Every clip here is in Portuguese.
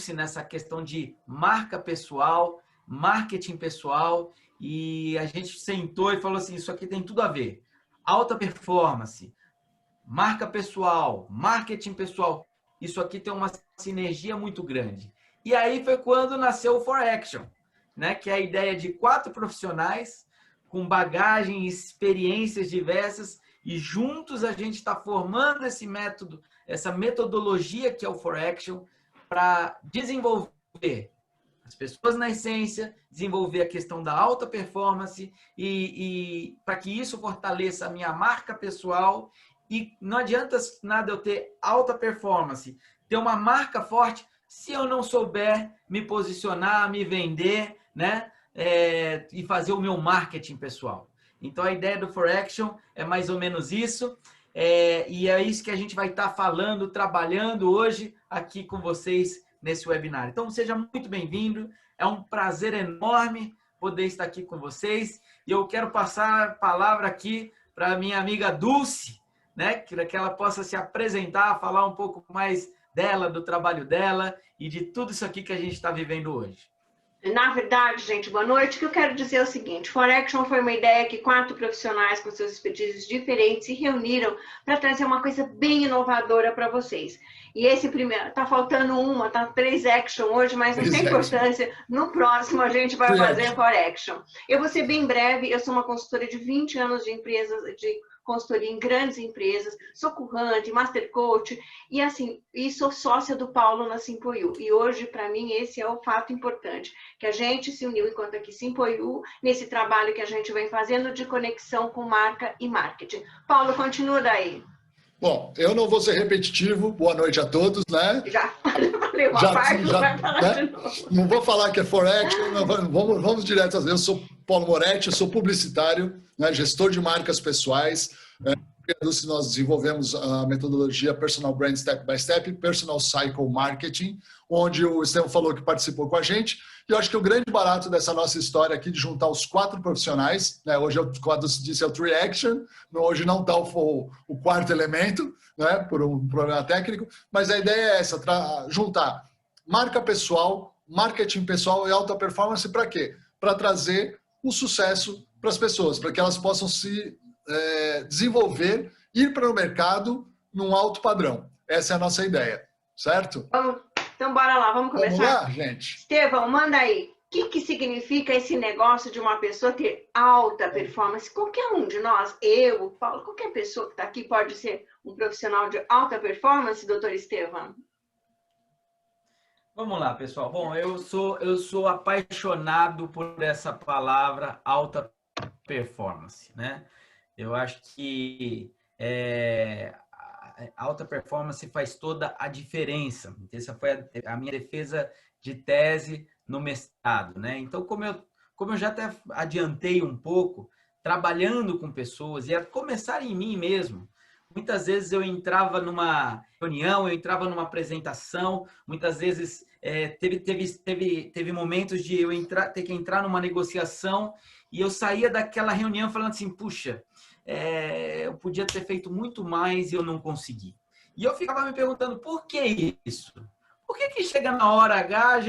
Dulce nessa questão de marca pessoal, marketing pessoal, e a gente sentou e falou assim, isso aqui tem tudo a ver. Alta performance, marca pessoal, marketing pessoal, isso aqui tem uma sinergia muito grande. E aí foi quando nasceu o For Action, né? Que é a ideia de 4 profissionais com bagagem e experiências diversas, e juntos a gente está formando esse método, essa metodologia que é o For Action, para desenvolver as pessoas na essência, desenvolver a questão da alta performance e para que isso fortaleça a minha marca pessoal. E não adianta nada eu ter alta performance, ter uma marca forte, se eu não souber me posicionar, me vender, né? E fazer o meu marketing pessoal. Então, a ideia do For Action é mais ou menos isso. E é isso que a gente vai estar falando, trabalhando hoje aqui com vocês nesse webinar. Então, seja muito bem-vindo. É um prazer enorme poder estar aqui com vocês. E eu quero passar a palavra aqui para a minha amiga Dulce, né? Para que ela possa se apresentar, falar um pouco mais dela, do trabalho dela e de tudo isso aqui que a gente está vivendo hoje. Na verdade, gente, boa noite. O que eu quero dizer é o seguinte: For Action foi uma ideia que 4 profissionais com seus expertises diferentes se reuniram para trazer uma coisa bem inovadora para vocês. E esse primeiro, tá faltando uma, tá 3 action hoje, mas não tem importância. No próximo a gente vai fazer For Action. Eu vou ser bem breve, eu sou uma consultora de 20 anos de empresas, de consultoria em grandes empresas, sou currante, master coach, e assim, e sou sócia do Paulo na Simpoiu. E hoje, para mim, esse é o fato importante, que a gente se uniu enquanto aqui Simpoiu, nesse trabalho que a gente vem fazendo de conexão com marca e marketing. Paulo, continua daí. Bom, eu não vou ser repetitivo, boa noite a todos, né? Já falei uma parte, não vai falar de novo. Não vou falar que é For Action, vamos direto. Eu sou Paulo Moretti, eu sou publicitário, né, gestor de marcas pessoais. Nós desenvolvemos a metodologia Personal Brand Step by Step, Personal Cycle Marketing, onde o Estevão falou que participou com a gente. E eu acho que o grande barato dessa nossa história aqui de juntar os 4 profissionais, né? Hoje, como se disse, é o Three Action, hoje não está o 4º elemento, né? Por um problema técnico, mas a ideia é essa, juntar marca pessoal, marketing pessoal e alta performance para quê? Para trazer o sucesso para as pessoas, para que elas possam se desenvolver, ir para o mercado num alto padrão. Essa é a nossa ideia, certo? Então, bora lá, vamos começar? Vamos lá, gente. Estevão, manda aí. O que significa esse negócio de uma pessoa ter alta performance? Qualquer um de nós, eu, o Paulo, qualquer pessoa que está aqui pode ser um profissional de alta performance, doutor Estevão? Vamos lá, pessoal. Bom, eu sou apaixonado por essa palavra alta performance, né? Eu acho que a alta performance faz toda a diferença. Essa foi a minha defesa de tese no mestrado, né? Então, como eu já até adiantei um pouco, trabalhando com pessoas, e a começar em mim mesmo, muitas vezes eu entrava numa reunião, eu entrava numa apresentação, muitas vezes teve momentos de eu ter que entrar numa negociação e eu saía daquela reunião falando assim, puxa, eu podia ter feito muito mais e eu não consegui. E eu ficava me perguntando, por que isso? Por que chega na hora H,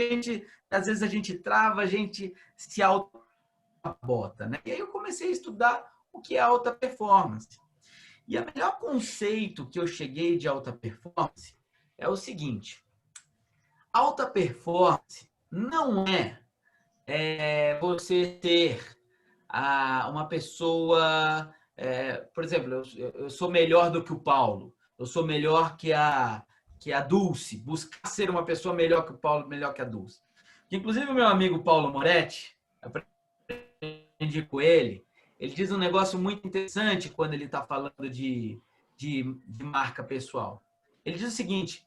às vezes a gente trava, a gente se auto-sabota, né? E aí eu comecei a estudar o que é alta performance. E o melhor conceito que eu cheguei de alta performance é o seguinte: alta performance não você ter uma pessoa, por exemplo, eu sou melhor do que o Paulo, eu sou melhor que a Dulce, buscar ser uma pessoa melhor que o Paulo, melhor que a Dulce. Inclusive o meu amigo Paulo Moretti, eu aprendi com ele diz um negócio muito interessante quando ele está falando de marca pessoal. Ele diz o seguinte: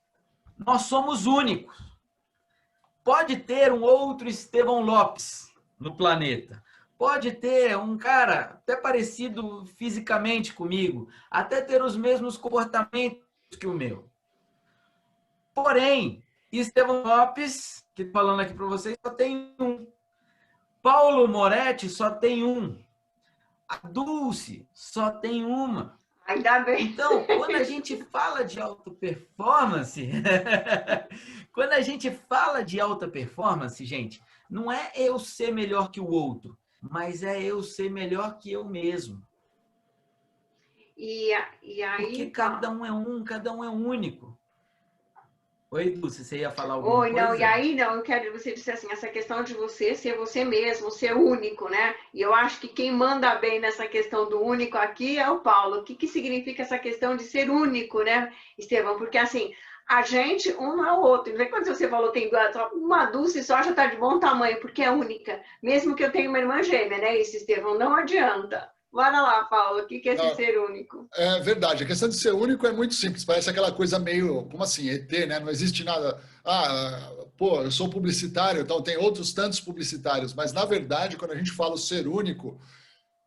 nós somos únicos. Pode ter um outro Estevão Lopes no planeta. Pode ter um cara até parecido fisicamente comigo, até ter os mesmos comportamentos que o meu. Porém, Estevão Lopes, que estou falando aqui para vocês, só tem um. Paulo Moretti só tem um. A Dulce só tem uma. Ainda bem. Então, quando a gente fala de alta performance, quando a gente fala de alta performance, gente, não é eu ser melhor que o outro, mas é eu ser melhor que eu mesmo. E aí, Porque cada um é único. Oi, Dulce, você ia falar alguma Oi, não, e coisa? aí não, eu quero você dizer assim, essa questão de você ser você mesmo, ser único, né? E eu acho que quem manda bem nessa questão do único aqui é o Paulo. O que que significa essa questão de ser único, né, Estevão? Porque assim, a gente, um não é o outro. Quando você falou tem uma Dulce só já está de bom tamanho, porque é única. Mesmo que eu tenha uma irmã gêmea, né, isso, Estevão? Não adianta. Bora lá, Paulo, o que que é esse Não, ser único? é verdade. A questão de ser único é muito simples. Parece aquela coisa meio, como assim, ET, né? Não existe nada. Ah, pô, eu sou publicitário, então tem outros tantos publicitários. Mas, na verdade, quando a gente fala o ser único,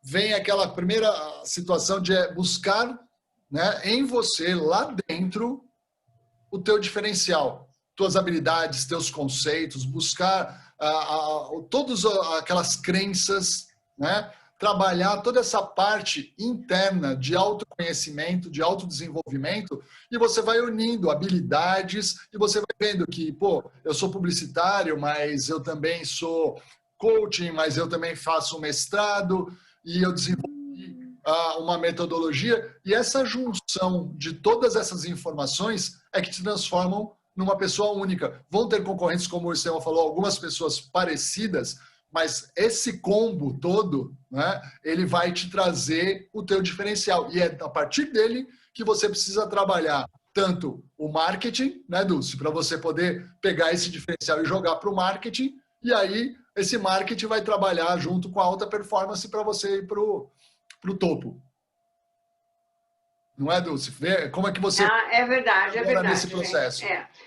vem aquela primeira situação de buscar, né, em você, lá dentro, o teu diferencial, tuas habilidades, teus conceitos, buscar todas aquelas crenças, né? Trabalhar toda essa parte interna de autoconhecimento, de autodesenvolvimento, e você vai unindo habilidades e você vai vendo que, pô, eu sou publicitário, mas eu também sou coaching, mas eu também faço um mestrado e eu desenvolvi uma metodologia, e essa junção de todas essas informações é que te transformam numa pessoa única. Vão ter concorrentes, como o Estevão falou, algumas pessoas parecidas, mas esse combo todo, né, ele vai te trazer o teu diferencial. E é a partir dele que você precisa trabalhar tanto o marketing, né, Dulce, para você poder pegar esse diferencial e jogar para o marketing, e aí esse marketing vai trabalhar junto com a alta performance para você ir para o topo. Não é, Dulce? Como é que você É verdade, nesse gente. processo?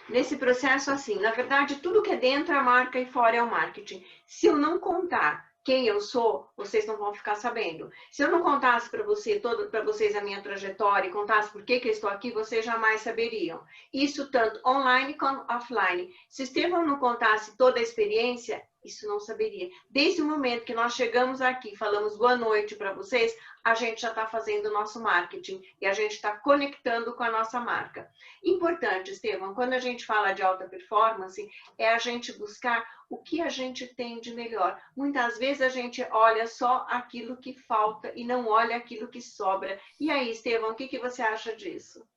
Nesse processo, assim, na verdade, tudo que é dentro é a marca e fora é o marketing. Se eu não contar quem eu sou, vocês não vão ficar sabendo. Se eu não contasse para vocês a minha trajetória e contasse por que eu estou aqui, vocês jamais saberiam. Isso tanto online como offline. Se o Estevão não contasse toda a experiência, isso não saberia. Desde o momento que nós chegamos aqui, falamos boa noite para vocês, a gente já está fazendo o nosso marketing e a gente está conectando com a nossa marca. Importante, Estevão, quando a gente fala de alta performance, é a gente buscar o que a gente tem de melhor. Muitas vezes a gente olha só aquilo que falta e não olha aquilo que sobra. E aí, Estevão, o que você acha disso?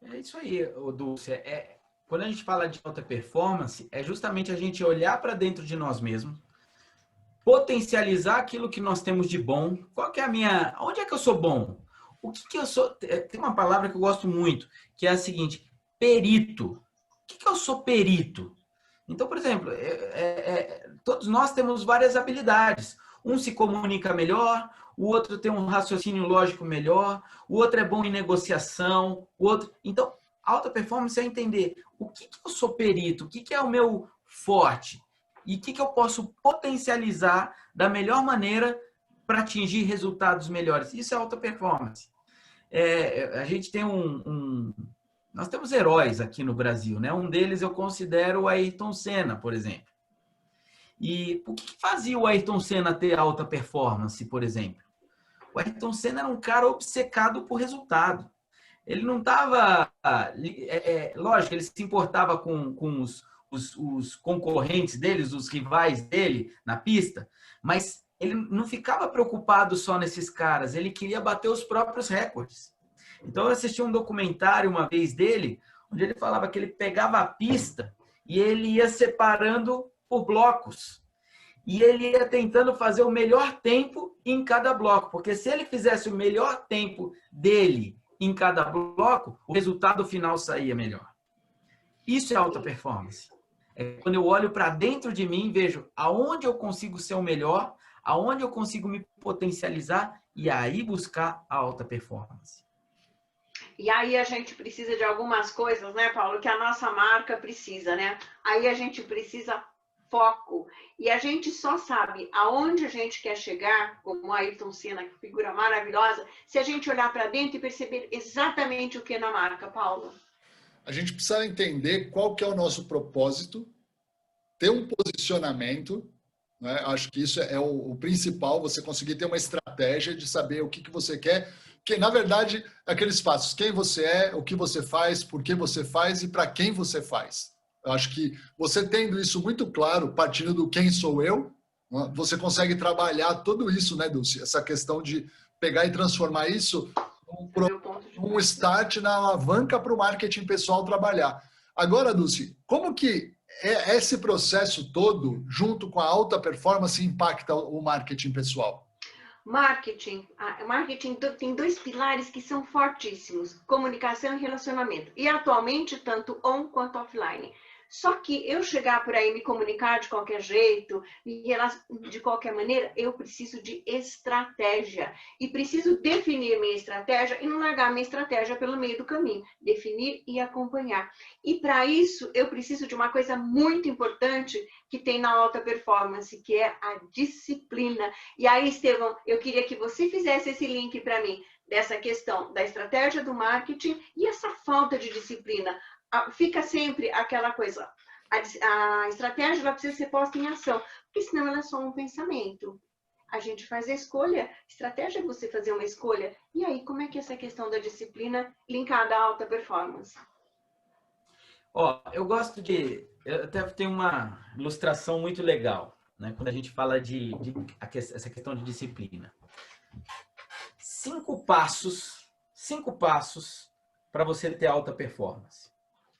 É isso aí, Dulce. Quando a gente fala de alta performance, é justamente a gente olhar para dentro de nós mesmos, potencializar aquilo que nós temos de bom. Qual que é a minha... Onde é que eu sou bom? O que eu sou... Tem uma palavra que eu gosto muito, que é a seguinte, perito. O que eu sou perito? Então, por exemplo, todos nós temos várias habilidades. Um se comunica melhor, o outro tem um raciocínio lógico melhor, o outro é bom em negociação, o outro... Então, alta performance é entender o que eu sou perito, o que é o meu forte e o que eu posso potencializar da melhor maneira para atingir resultados melhores. Isso é alta performance. A gente tem nós temos heróis aqui no Brasil, né? Um deles eu considero o Ayrton Senna, por exemplo. E o que fazia o Ayrton Senna ter alta performance, por exemplo? O Ayrton Senna era um cara obcecado por resultado. Ele não estava... lógico, ele se importava com os concorrentes deles, os rivais dele na pista, mas ele não ficava preocupado só nesses caras, ele queria bater os próprios recordes. Então, eu assisti um documentário uma vez dele, onde ele falava que ele pegava a pista e ele ia separando por blocos. E ele ia tentando fazer o melhor tempo em cada bloco, porque se ele fizesse o melhor tempo dele em cada bloco, o resultado final saía melhor. Isso é alta performance. É quando eu olho para dentro de mim e vejo aonde eu consigo ser o melhor, aonde eu consigo me potencializar e aí buscar a alta performance. E aí a gente precisa de algumas coisas, né, Paulo, que a nossa marca precisa, né? Aí a gente precisa foco. E a gente só sabe aonde a gente quer chegar, como a Ayrton Senna, que figura maravilhosa, se a gente olhar para dentro e perceber exatamente o que é na marca, Paulo. A gente precisa entender qual que é o nosso propósito, ter um posicionamento, né? Acho que isso é o principal, você conseguir ter uma estratégia de saber o que você quer que na verdade, aqueles passos, quem você é, o que você faz, por que você faz e para quem você faz. Eu acho que você tendo isso muito claro, partindo do quem sou eu, você consegue trabalhar tudo isso, né, Dulce? Essa questão de pegar e transformar isso num start na alavanca para o marketing pessoal trabalhar. Agora, Dulce, como que esse processo todo, junto com a alta performance, impacta o marketing pessoal? Marketing tem dois pilares que são fortíssimos: comunicação e relacionamento. E atualmente, tanto on quanto offline. Só que eu chegar por aí, me comunicar de qualquer jeito, de qualquer maneira, eu preciso de estratégia. E preciso definir minha estratégia e não largar minha estratégia pelo meio do caminho. Definir e acompanhar. E para isso, eu preciso de uma coisa muito importante que tem na alta performance, que é a disciplina. E aí, Estevão, eu queria que você fizesse esse link para mim, dessa questão da estratégia do marketing e essa falta de disciplina. Fica sempre aquela coisa, a estratégia ela precisa ser posta em ação, porque senão ela é só um pensamento. A gente faz a escolha, estratégia é você fazer uma escolha. E aí, como é que é essa questão da disciplina linkada à alta performance? Ó, eu até tenho uma ilustração muito legal, né? Quando a gente fala essa questão de disciplina. 5 passos para você ter alta performance.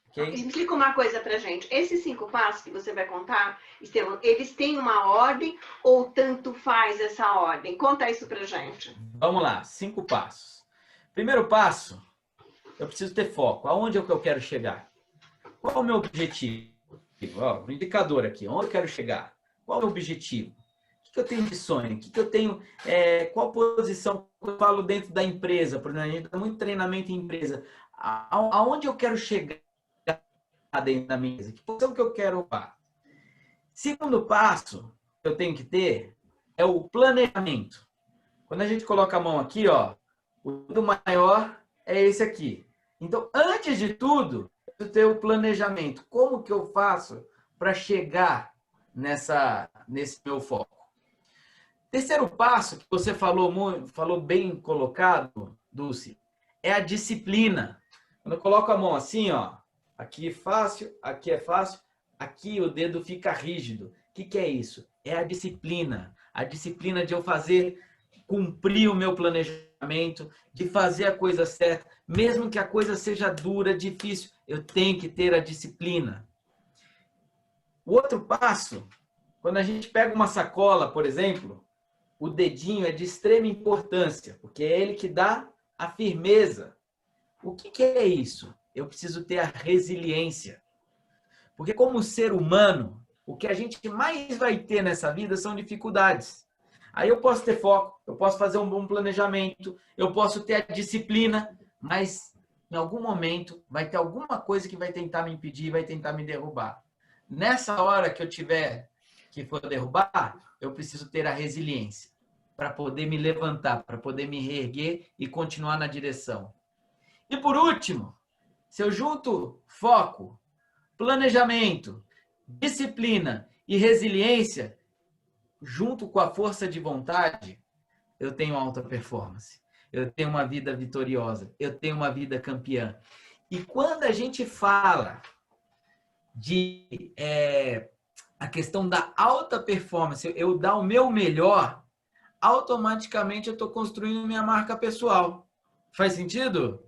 Okay? Explica uma coisa pra gente. Esses 5 passos que você vai contar, Estevão, eles têm uma ordem ou tanto faz essa ordem? Conta isso pra gente. Vamos lá, 5 passos. Primeiro passo, eu preciso ter foco. Aonde é que eu quero chegar? Qual é o meu objetivo? Ó, o indicador aqui, onde eu quero chegar? Qual é o meu objetivo? O que eu tenho de sonho? O que eu tenho? Qual posição eu falo dentro da empresa? Por exemplo, a gente dá muito treinamento em empresa. Aonde eu quero chegar dentro da mesa? Que posição que eu quero ocupar? Segundo passo que eu tenho que ter é o planejamento. Quando a gente coloca a mão aqui, ó, o do maior é esse aqui. Então, antes de tudo, eu preciso ter o planejamento. Como que eu faço para chegar nesse meu foco? Terceiro passo, que você falou bem colocado, Dulce, é a disciplina. Quando eu coloco a mão assim, ó, aqui é fácil, aqui o dedo fica rígido. O que é isso? É a disciplina. A disciplina de eu cumprir o meu planejamento, de fazer a coisa certa, mesmo que a coisa seja dura, difícil, eu tenho que ter a disciplina. O outro passo, quando a gente pega uma sacola, por exemplo, o dedinho é de extrema importância, porque é ele que dá a firmeza. O que é isso? Eu preciso ter a resiliência. Porque como ser humano, o que a gente mais vai ter nessa vida são dificuldades. Aí eu posso ter foco, eu posso fazer um bom planejamento, eu posso ter a disciplina, mas em algum momento vai ter alguma coisa que vai tentar me impedir, vai tentar me derrubar. Nessa hora que eu tiver que for derrubar, eu preciso ter a resiliência para poder me levantar, para poder me reerguer e continuar na direção. E por último, se eu junto foco, planejamento, disciplina e resiliência, junto com a força de vontade, eu tenho alta performance. Eu tenho uma vida vitoriosa. Eu tenho uma vida campeã. E quando a gente fala de a questão da alta performance, eu dar o meu melhor, automaticamente eu estou construindo minha marca pessoal. Faz sentido,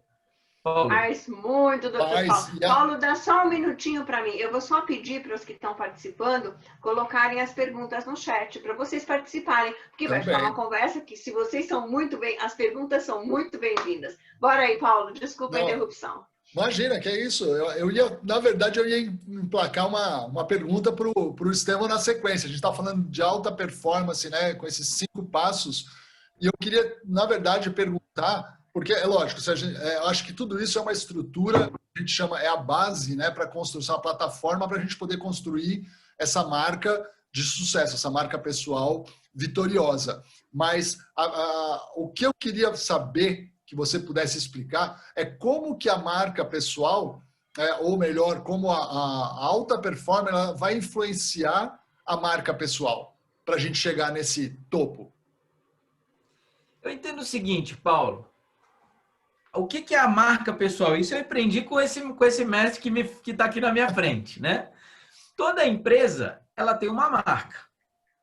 Paulo? Faz muito, doutor Paulo. Paulo, dá só um minutinho para mim. Eu vou só pedir para os que estão participando colocarem as perguntas no chat, para vocês participarem, porque vai ficar uma conversa que, se vocês são muito bem, as perguntas são muito bem-vindas. Bora aí, Paulo, desculpa a interrupção. Imagina, que é isso. Na verdade, eu ia emplacar uma pergunta para o Estevão na sequência. A gente está falando de alta performance, né, com esses 5 passos. E eu queria, na verdade, perguntar, porque é lógico, eu acho que tudo isso é uma estrutura, a gente chama, é a base, né, para construção, a plataforma para a gente poder construir essa marca de sucesso, essa marca pessoal vitoriosa. Mas o que eu queria saber, que você pudesse explicar, é como que a marca pessoal, ou melhor, como a alta performance ela vai influenciar a marca pessoal para a gente chegar nesse topo. Eu entendo o seguinte, Paulo. o que é a marca pessoal? Isso eu aprendi com esse mestre que está aqui na minha frente, né? Toda empresa, ela tem uma marca.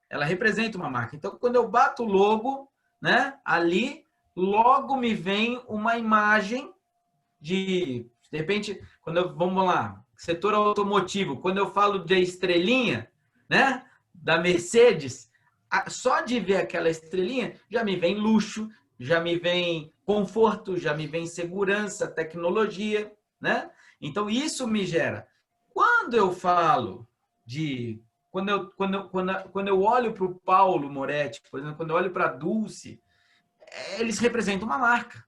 Ela representa uma marca. Então, quando eu bato o logo, né, ali, logo me vem uma imagem de repente, vamos lá, setor automotivo, quando eu falo de estrelinha, né, da Mercedes, só de ver aquela estrelinha, já me vem luxo, já me vem conforto, já me vem segurança, tecnologia, né? Então, isso me gera. Quando eu falo de... Quando eu olho para o Paulo Moretti, por exemplo, quando eu olho para a Dulce, eles representam uma marca.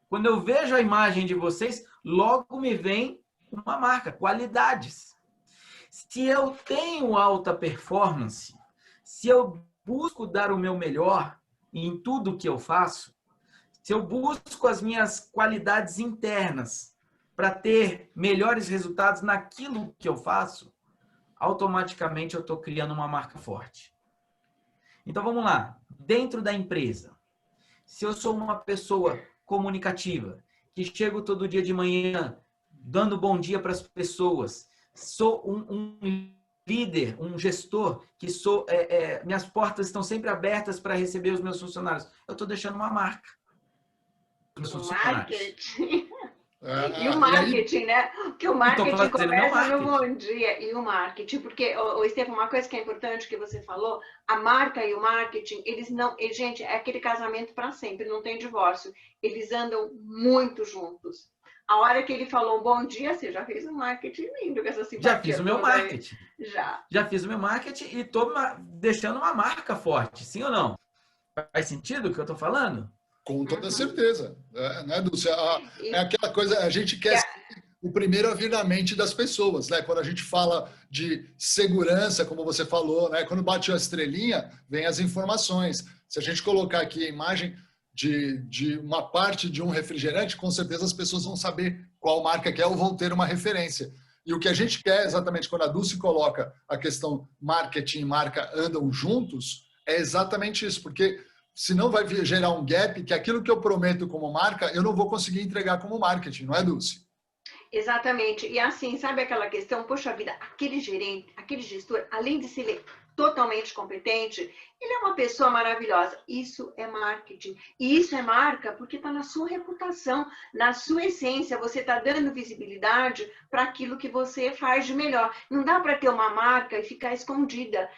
Quando eu vejo a imagem de vocês, logo me vem uma marca, qualidades. Se eu tenho alta performance, se eu busco dar o meu melhor em tudo que eu faço, se eu busco as minhas qualidades internas para ter melhores resultados naquilo que eu faço, automaticamente eu estou criando uma marca forte. Então, vamos lá. Dentro da empresa, se eu sou uma pessoa comunicativa, que chego todo dia de manhã dando bom dia para as pessoas, sou um líder, um gestor, que minhas portas estão sempre abertas para receber os meus funcionários. Eu estou deixando uma marca. Marketing. E o marketing, né? Porque o marketing começa no bom dia. E o marketing, porque, Estevam, uma coisa que é importante que você falou, a marca e o marketing, gente, é aquele casamento para sempre, não tem divórcio. Eles andam muito juntos. A hora que ele falou bom dia, você já fez um marketing lindo com essa simpatia. Já fiz o meu marketing. Já fiz o meu marketing e estou deixando uma marca forte, sim ou não? Faz sentido o que eu estou falando? Com toda certeza. Né, Dulce? É aquela coisa, a gente quer ser o primeiro a vir na mente das pessoas, né? Quando a gente fala de segurança, como você falou, né? Quando bate a estrelinha, vem as informações. Se a gente colocar aqui a imagem de uma parte de um refrigerante, com certeza as pessoas vão saber qual marca que é ou vão ter uma referência. E o que a gente quer, exatamente, quando a Dulce coloca a questão marketing e marca andam juntos, é exatamente isso, porque senão vai gerar um gap que aquilo que eu prometo como marca, eu não vou conseguir entregar como marketing, não é, Dulce? Exatamente. E assim, sabe aquela questão, poxa vida, aquele gerente, aquele gestor, além de ser totalmente competente, ele é uma pessoa maravilhosa. Isso é marketing. E isso é marca porque está na sua reputação, na sua essência. Você está dando visibilidade para aquilo que você faz de melhor. Não dá para ter uma marca e ficar escondida.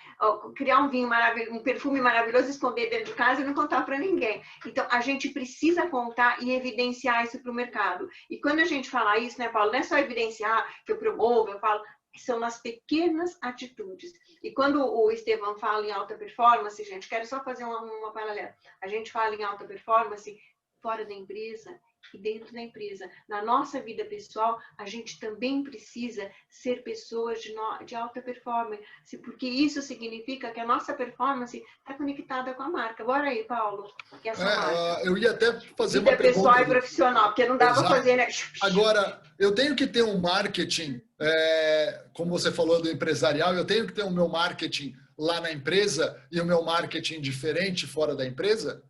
Criar um vinho maravilhoso, um perfume maravilhoso, esconder dentro de casa e não contar para ninguém. Então, a gente precisa contar e evidenciar isso para o mercado. E quando a gente fala isso, né, Paulo, não é só evidenciar que eu promovo, eu falo... São nas pequenas atitudes. E quando o Estevam fala em alta performance, gente, quero só fazer uma paralela. A gente fala em alta performance fora da empresa e dentro da empresa. Na nossa vida pessoal, a gente também precisa ser pessoas de alta performance, porque isso significa que a nossa performance está conectada com a marca. Bora aí, Paulo. Que é a sua marca. Eu ia até fazer vida uma pergunta. Vida pessoal e profissional, porque não dá para fazer, né? Agora, eu tenho que ter um marketing, como você falou do empresarial, eu tenho que ter o meu marketing lá na empresa e o meu marketing diferente fora da empresa?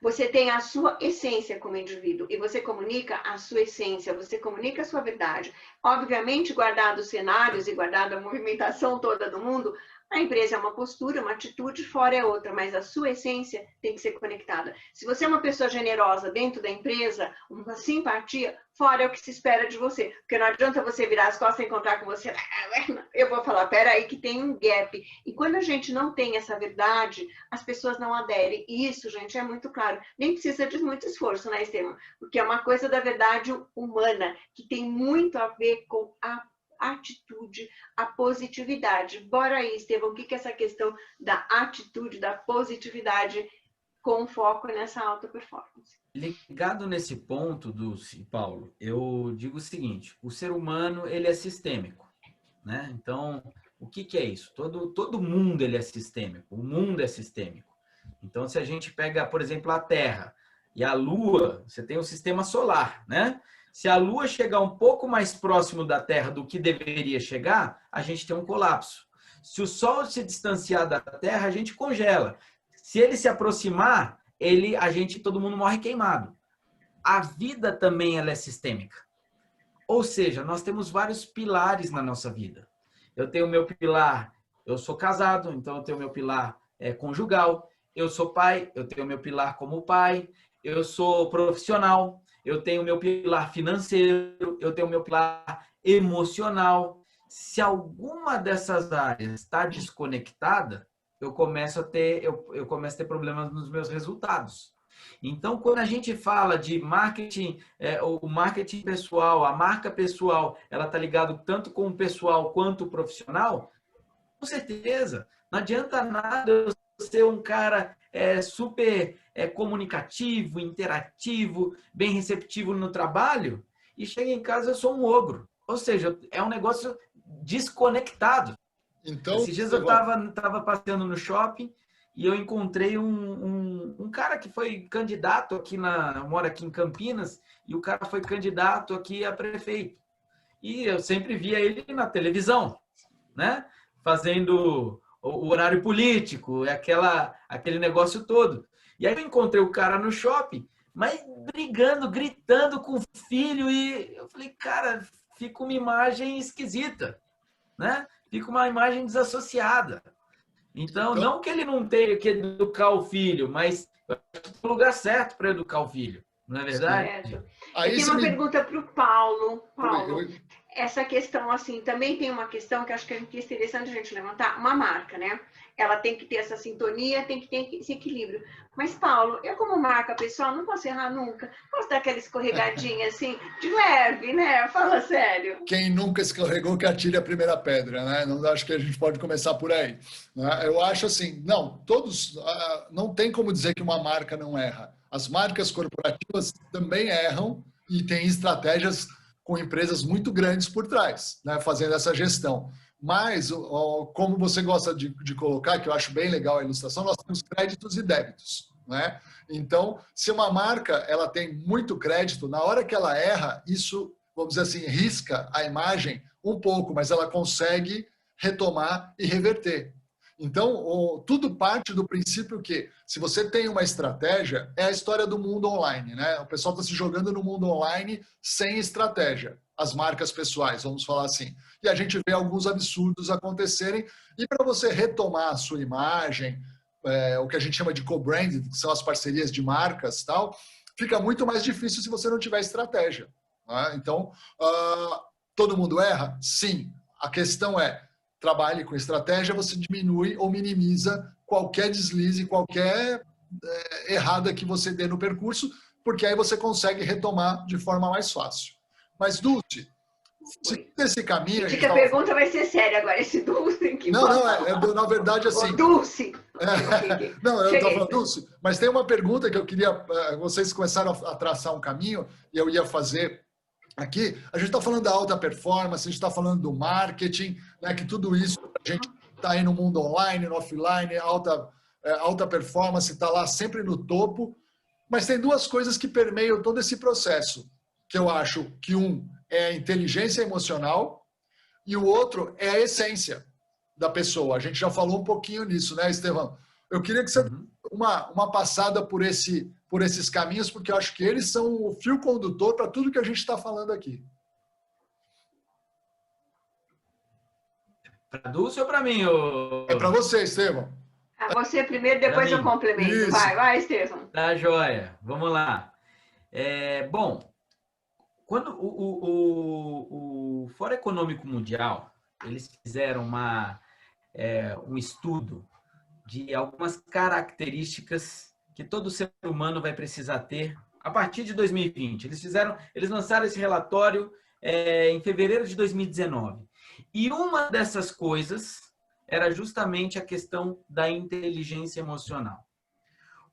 Você tem a sua essência como indivíduo e você comunica a sua essência, você comunica a sua verdade. Obviamente, guardado os cenários e guardado a movimentação toda do mundo, a empresa é uma postura, uma atitude, fora é outra, mas a sua essência tem que ser conectada. Se você é uma pessoa generosa dentro da empresa, uma simpatia, fora é o que se espera de você. Porque não adianta você virar as costas e encontrar com você. Eu vou falar, peraí, que tem um gap. E quando a gente não tem essa verdade, as pessoas não aderem. E isso, gente, é muito claro. Nem precisa de muito esforço, né, Estevam? Porque é uma coisa da verdade humana, que tem muito a ver com a atitude, a positividade. Bora aí, Estevam, o que é essa questão da atitude, da positividade com foco nessa alta performance? Ligado nesse ponto, Dulce, Paulo, eu digo o seguinte, o ser humano, ele é sistêmico, né? Então, o que é isso? Todo mundo ele é sistêmico, o mundo é sistêmico. Então, se a gente pega, por exemplo, a Terra e a Lua, você tem o sistema solar, né? Se a Lua chegar um pouco mais próximo da Terra do que deveria chegar, a gente tem um colapso. Se o Sol se distanciar da Terra, a gente congela. Se ele se aproximar, todo mundo morre queimado. a vida também ela é sistêmica. Ou seja, nós temos vários pilares na nossa vida. Eu tenho o meu pilar, eu sou casado, então eu tenho o meu pilar conjugal. Eu sou pai, eu tenho o meu pilar como pai. Eu sou profissional, eu tenho o meu pilar financeiro, eu tenho o meu pilar emocional. Se alguma dessas áreas está desconectada, eu começo a ter problemas nos meus resultados. Então, quando a gente fala de marketing, o marketing pessoal, a marca pessoal, ela está ligada tanto com o pessoal quanto o profissional, com certeza. Não adianta nada eu ser um cara super comunicativo, interativo, bem receptivo no trabalho, e chega em casa eu sou um ogro. Ou seja, é um negócio desconectado. Então, esses dias eu estava passeando no shopping e eu encontrei um cara que foi candidato aqui mora aqui em Campinas, e o cara foi candidato aqui a prefeito. E eu sempre via ele na televisão, né? Fazendo o horário político, aquele negócio todo. E aí eu encontrei o cara no shopping, mas brigando, gritando com o filho, e eu falei, cara, fica uma imagem esquisita, né? Fica uma imagem desassociada. Então, não que ele não tenha que educar o filho, mas é o lugar certo para educar o filho, não é verdade? Certo. Eu tenho uma pergunta para o Paulo. Paulo, essa questão, assim, também tem uma questão que acho que é interessante a gente levantar. Uma marca, né? Ela tem que ter essa sintonia, tem que ter esse equilíbrio. Mas, Paulo, eu como marca pessoal não posso errar nunca. Posso dar aquela escorregadinha, assim, de leve, né? Fala sério. Quem nunca escorregou que atire a primeira pedra, né? Não acho que a gente pode começar por aí. Né? Eu acho assim, não tem como dizer que uma marca não erra. As marcas corporativas também erram e têm estratégias com empresas muito grandes por trás, né? Fazendo essa gestão. Mas, como você gosta de colocar, que eu acho bem legal a ilustração, nós temos créditos e débitos, né? Então, se uma marca ela tem muito crédito, na hora que ela erra, isso, vamos dizer assim, risca a imagem um pouco, mas ela consegue retomar e reverter. Então, tudo parte do princípio que, se você tem uma estratégia, é a história do mundo online, né? O pessoal está se jogando no mundo online sem estratégia. As marcas pessoais, vamos falar assim. E a gente vê alguns absurdos acontecerem. E para você retomar a sua imagem, o que a gente chama de co-branding, que são as parcerias de marcas, tal, fica muito mais difícil se você não tiver estratégia. Né? Então, todo mundo erra? Sim. A questão é, trabalhe com estratégia, você diminui ou minimiza qualquer deslize, qualquer errada que você dê no percurso, porque aí você consegue retomar de forma mais fácil. Mas, Dulce, esse caminho... A pergunta vai ser séria agora, esse Dulce... na verdade, assim... Dulce! Não, eu estou falando Dulce, mas tem uma pergunta que eu queria... Vocês começaram a traçar um caminho, e eu ia fazer aqui. A gente está falando da alta performance, a gente está falando do marketing, né, que tudo isso, a gente está aí no mundo online, no offline, alta performance, está lá sempre no topo, mas tem duas coisas que permeiam todo esse processo, que eu acho que um é a inteligência emocional e o outro é a essência da pessoa. A gente já falou um pouquinho nisso, né, Estevão? Eu queria que você desse uma passada por esses caminhos, porque eu acho que eles são o fio condutor para tudo que a gente está falando aqui. Para a Dulce ou para mim? É para você, Estevão. Você primeiro, depois eu complemento. Isso. Vai, Estevão. Tá, joia. Vamos lá. Bom, quando o Fórum Econômico Mundial, eles fizeram um estudo de algumas características que todo ser humano vai precisar ter a partir de 2020. Eles lançaram esse relatório em fevereiro de 2019. E uma dessas coisas era justamente a questão da inteligência emocional.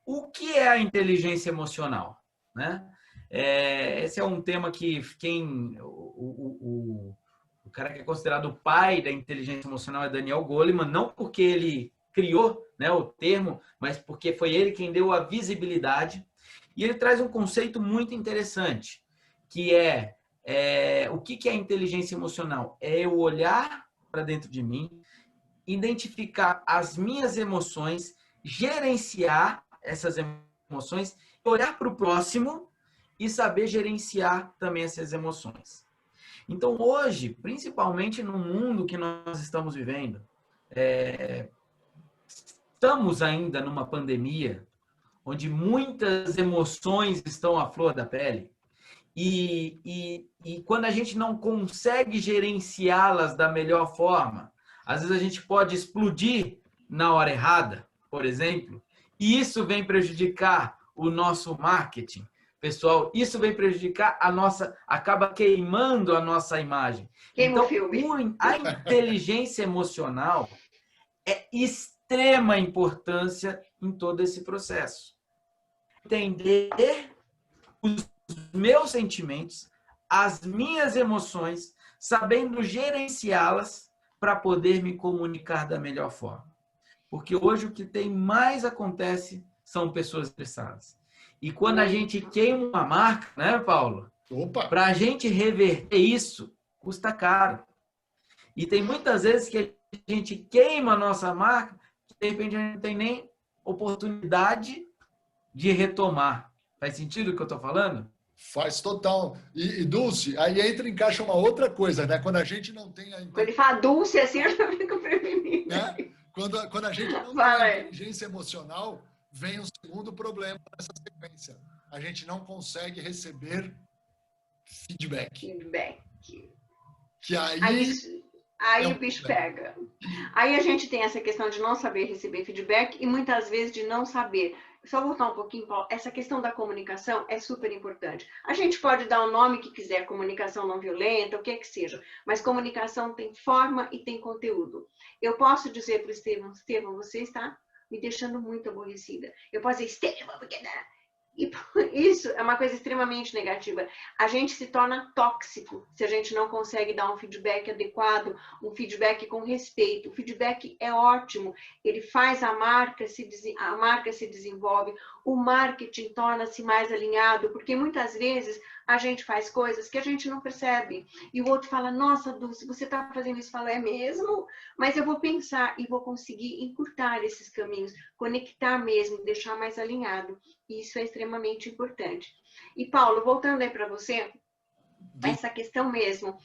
O que é a inteligência emocional? Né? Esse é um tema que o cara que é considerado o pai da inteligência emocional é Daniel Goleman, não porque ele criou, né, o termo, mas porque foi ele quem deu a visibilidade. E ele traz um conceito muito interessante, que o que é a inteligência emocional? É eu olhar para dentro de mim, identificar as minhas emoções, gerenciar essas emoções, olhar para o próximo e saber gerenciar também essas emoções. Então, hoje, principalmente no mundo que nós estamos vivendo, estamos ainda numa pandemia onde muitas emoções estão à flor da pele e quando a gente não consegue gerenciá-las da melhor forma, às vezes a gente pode explodir na hora errada, por exemplo, e isso vem prejudicar o nosso marketing. Pessoal, isso vem prejudicar acaba queimando a nossa imagem. Queima o Então, filme. a inteligência emocional é extrema importância em todo esse processo. Entender os meus sentimentos, as minhas emoções, sabendo gerenciá-las para poder me comunicar da melhor forma. Porque hoje o que tem mais acontece são pessoas estressadas. E quando a gente queima uma marca, né, Paulo? Para a gente reverter isso, custa caro. E tem muitas vezes que a gente queima a nossa marca, que de repente a gente não tem nem oportunidade de retomar. Faz sentido o que eu estou falando? Faz total. E Dulce, aí encaixa uma outra coisa, né? Quando a gente não tem a... Quando ele fala Dulce, assim, eu já fico prevenindo. Né? Quando a gente não tem a inteligência emocional, vem um segundo problema nessa sequência. A gente não consegue receber feedback. Que aí o bicho pega. Aí a gente tem essa questão de não saber receber feedback e muitas vezes de não saber. Só voltar um pouquinho, Paulo, essa questão da comunicação é super importante. A gente pode dar o nome que quiser, comunicação não violenta, o que é que seja, mas comunicação tem forma e tem conteúdo. Eu posso dizer para o Estevão, você está me deixando muito aborrecida. Eu posso dizer, Estevão, porque... E isso é uma coisa extremamente negativa. A gente se torna tóxico se a gente não consegue dar um feedback adequado, um feedback com respeito. O feedback é ótimo, ele faz a marca se desenvolve, o marketing torna-se mais alinhado, porque muitas vezes a gente faz coisas que a gente não percebe. E o outro fala, nossa, Dulce, você está fazendo isso? Fala, é mesmo? Mas eu vou pensar e vou conseguir encurtar esses caminhos, conectar mesmo, deixar mais alinhado. Isso é extremamente importante. E, Paulo, voltando aí para você, essa questão mesmo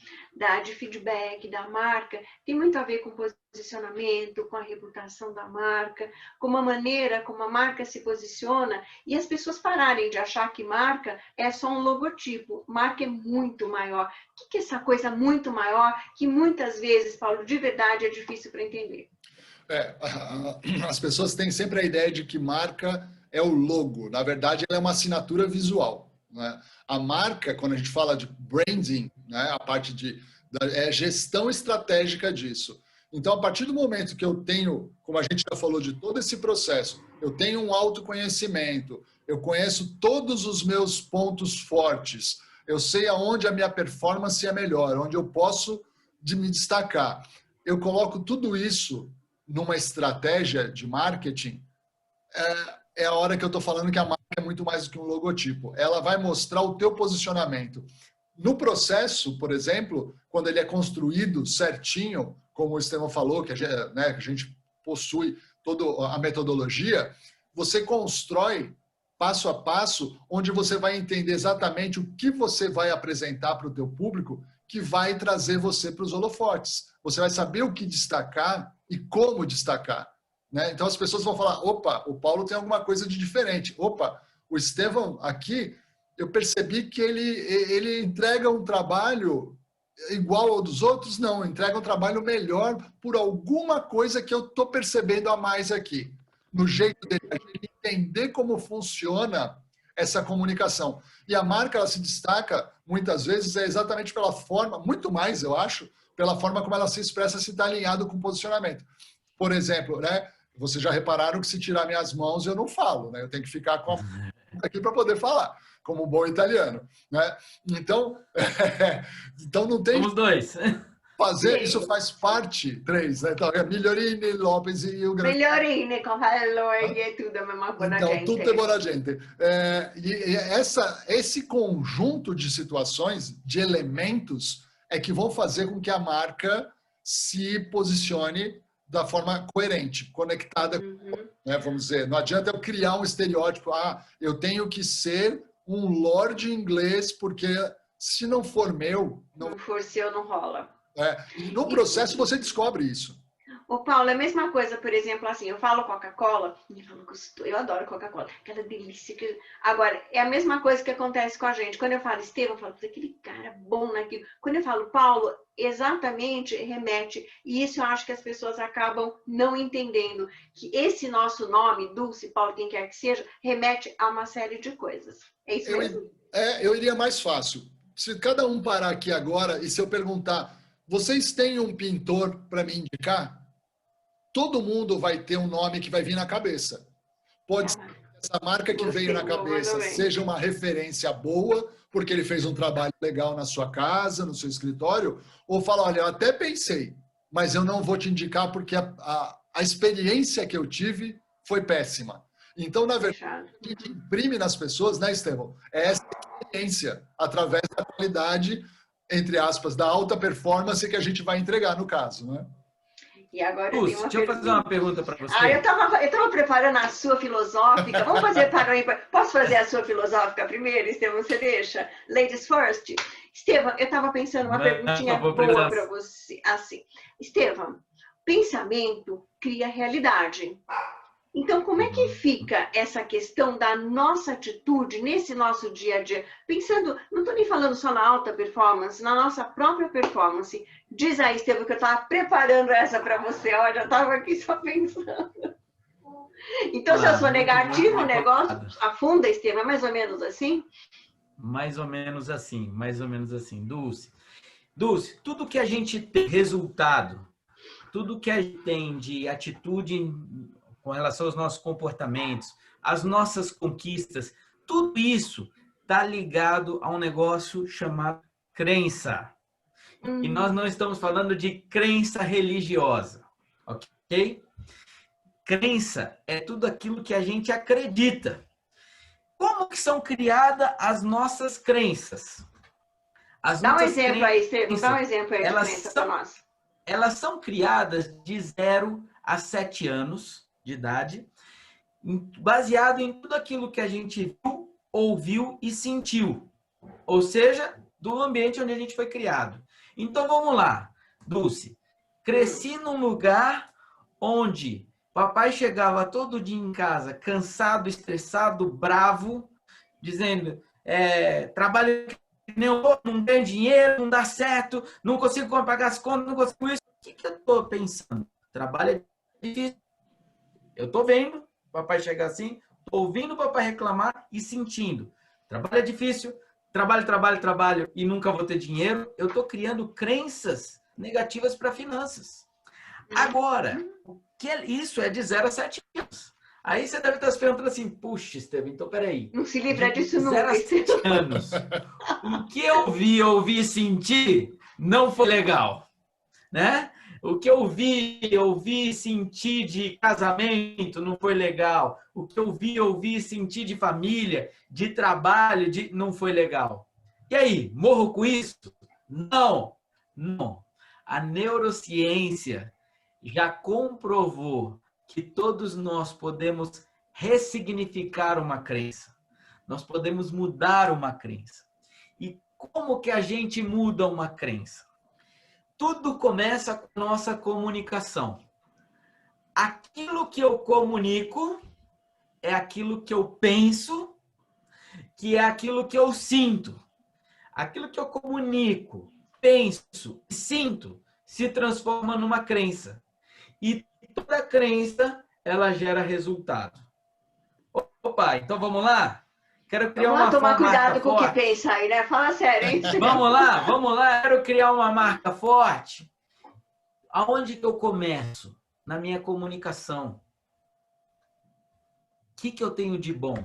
de feedback, da marca, tem muito a ver com posicionamento, com a reputação da marca, com a maneira como a marca se posiciona e as pessoas pararem de achar que marca é só um logotipo. Marca é muito maior. O que é essa coisa muito maior que muitas vezes, Paulo, de verdade é difícil para entender? As pessoas têm sempre a ideia de que marca é o logo. Na verdade, ela é uma assinatura visual. Né? A marca, quando a gente fala de branding, né, a parte é gestão estratégica disso. Então, a partir do momento que eu tenho, como a gente já falou de todo esse processo, eu tenho um autoconhecimento, eu conheço todos os meus pontos fortes, eu sei aonde a minha performance é melhor, onde eu posso me destacar. Eu coloco tudo isso numa estratégia de marketing, é a hora que eu estou falando que a marca é muito mais do que um logotipo. Ela vai mostrar o teu posicionamento. No processo, por exemplo, quando ele é construído certinho, como o Estevão falou, que a gente possui toda a metodologia, você constrói passo a passo, onde você vai entender exatamente o que você vai apresentar para o teu público, que vai trazer você para os holofotes. Você vai saber o que destacar e como destacar. Né? Então as pessoas vão falar, opa, o Paulo tem alguma coisa de diferente. Opa, o Estevão aqui, eu percebi que ele entrega um trabalho igual ao dos outros. Não, entrega um trabalho melhor por alguma coisa que eu estou percebendo a mais aqui. No jeito dele entender como funciona essa comunicação. E a marca, ela se destaca, muitas vezes, exatamente pela forma, muito mais, eu acho, pela forma como ela se expressa, se está alinhado com o posicionamento. Por exemplo, né? Vocês já repararam que se tirar minhas mãos eu não falo, né? Eu tenho que ficar com a aqui para poder falar, como um bom italiano, né? Então, então não tem... Somos dois. Fazer, isso faz parte, três, né? Então, é Migliorini, Lopes e o grande... Migliorini, com valore e tudo, uma buona então, gente. tudo é buona gente. Esse conjunto de situações, de elementos, é que vão fazer com que a marca se posicione da forma coerente, conectada, né, vamos dizer. Não adianta eu criar um estereótipo, eu tenho que ser um lorde inglês, porque se não for meu... Não for seu, não rola. E no processo você descobre isso. Ô, Paulo, é a mesma coisa, por exemplo, assim, eu falo Coca-Cola, eu adoro Coca-Cola, aquela delícia. Agora, é a mesma coisa que acontece com a gente. Quando eu falo Estevão, eu falo, aquele cara bom naquilo. Quando eu falo Paulo, exatamente remete. E isso eu acho que as pessoas acabam não entendendo, que esse nosso nome, Dulce, Paulo, quem quer que seja, remete a uma série de coisas. É isso mesmo? Eu iria mais fácil. Se cada um parar aqui agora e se eu perguntar, vocês têm um pintor para me indicar? Todo mundo vai ter um nome que vai vir na cabeça. Pode ser que essa marca que veio na cabeça seja uma referência boa, porque ele fez um trabalho legal na sua casa, no seu escritório, ou fala, olha, eu até pensei, mas eu não vou te indicar porque a experiência que eu tive foi péssima. Então, na verdade, o que imprime nas pessoas, né, Estevão, é essa experiência, através da qualidade, entre aspas, da alta performance que a gente vai entregar no caso, né? E agora deixa eu fazer uma pergunta para você. Eu tava preparando a sua filosófica. Vamos fazer para aí. Posso fazer a sua filosófica primeiro, Estevão? Você deixa? Ladies first. Estevão, eu estava pensando uma perguntinha boa para você. Assim, Estevão, pensamento cria realidade. Então, como é que fica essa questão da nossa atitude nesse nosso dia a dia? Pensando, não estou nem falando só na alta performance, na nossa própria performance. Diz aí, Estevão, que eu estava preparando essa para você. Olha, eu estava aqui só pensando. Então, se eu sou negativo, o negócio afunda, Estevão, é mais ou menos assim? Mais ou menos assim, mais ou menos assim. Dulce, tudo que a gente tem resultado, tudo que a gente tem de atitude com relação aos nossos comportamentos, as nossas conquistas, tudo isso está ligado a um negócio chamado crença. E nós não estamos falando de crença religiosa, ok? Crença é tudo aquilo que a gente acredita. Como que são criadas as nossas crenças? Dá um exemplo aí, Estevão, dá um exemplo aí de crença para nós. Elas são criadas de 0 a 7 anos de idade, baseado em tudo aquilo que a gente viu, ouviu e sentiu. Ou seja, do ambiente onde a gente foi criado. Então, vamos lá, Dulce. Cresci num lugar onde papai chegava todo dia em casa, cansado, estressado, bravo, dizendo, trabalho que nem eu vou, não ganho dinheiro, não dá certo, não consigo pagar as contas, não consigo isso. O que eu estou pensando? Trabalho é difícil. Eu estou vendo o papai chegar assim, estou ouvindo o papai reclamar e sentindo. Trabalho é difícil, trabalho e nunca vou ter dinheiro. Eu estou criando crenças negativas para finanças. Agora, isso é de 0 a 7 anos. Aí você deve estar se perguntando assim, puxa, Estevão, então peraí. Não se livra disso nunca. 0 a 7 anos. O que eu ouvi e senti não foi legal, né? O que eu ouvi e senti de casamento não foi legal. O que eu ouvi e senti de família, de trabalho, não foi legal. E aí, morro com isso? Não. A neurociência já comprovou que todos nós podemos ressignificar uma crença. Nós podemos mudar uma crença. E como que a gente muda uma crença? Tudo começa com a nossa comunicação. Aquilo que eu comunico é aquilo que eu penso, que é aquilo que eu sinto. Aquilo que eu comunico, penso e sinto se transforma numa crença. E toda crença, ela gera resultado. Opa, então vamos lá? Quero criar uma marca forte. Tomar cuidado com o que pensa aí, né? Fala sério, hein? Vamos lá. Quero criar uma marca forte. Aonde que eu começo? Na minha comunicação. O que eu tenho de bom?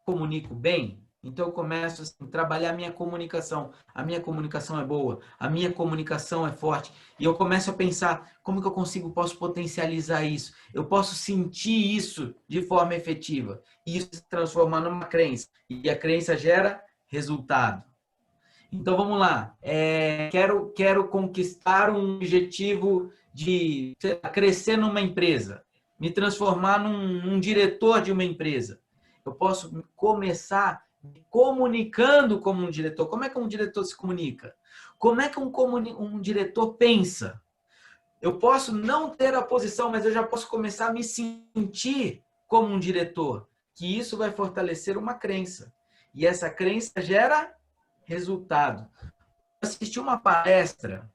Comunico bem? Então eu começo a trabalhar a minha comunicação. A minha comunicação é boa, a minha comunicação é forte. E eu começo a pensar como que eu posso potencializar isso. Eu posso sentir isso de forma efetiva. E isso se transforma numa crença. E a crença gera resultado. Então vamos lá. Quero conquistar um objetivo de crescer numa empresa. Me transformar num diretor de uma empresa. Eu posso começar comunicando como um diretor. Como é que um diretor se comunica? Como é que um diretor pensa? Eu posso não ter a posição, mas eu já posso começar a me sentir como um diretor, que isso vai fortalecer uma crença. E essa crença gera resultado. Eu assisti uma palestra,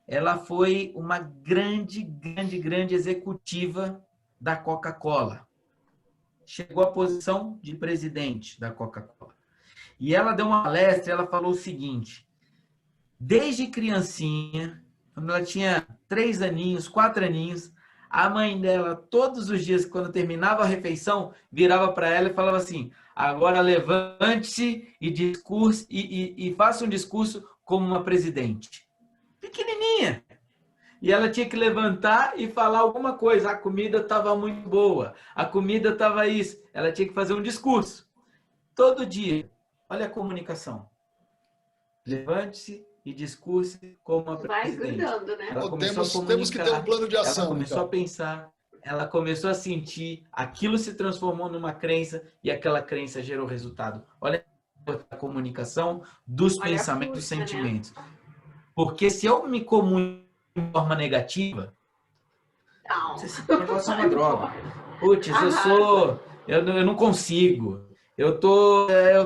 ela foi uma grande executiva da Coca-Cola. Chegou à posição de presidente da Coca-Cola. E ela deu uma palestra e ela falou o seguinte: desde criancinha, quando ela tinha 3 aninhos, 4 aninhos, a mãe dela, todos os dias, quando terminava a refeição, virava para ela e falava assim: agora levante-se e faça um discurso como uma presidente. Pequenininha. E ela tinha que levantar e falar alguma coisa. A comida estava muito boa, a comida estava isso. Ela tinha que fazer um discurso. Todo dia. Olha a comunicação. Levante-se e discurse como uma presidente. Vai grudando, né? Ela começou a comunicar, Temos que ter um plano de ação. ela começou a pensar, ela começou a sentir, aquilo se transformou numa crença e aquela crença gerou resultado. Olha a comunicação dos pensamentos e sentimentos. Né? Porque se eu me comunico de forma negativa, esse negócio é uma droga. Putz, eu não consigo. Eu